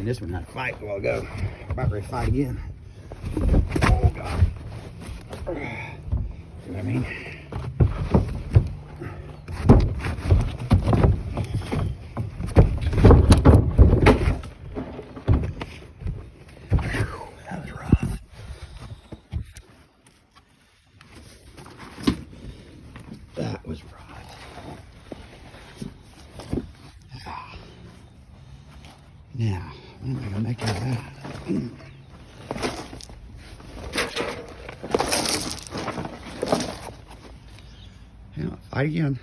this one had a fight a while ago. About ready to fight again. Oh, God. You know what I mean? That was rough. That was rough. Now, what am I gonna make out of that? Yeah, fight again.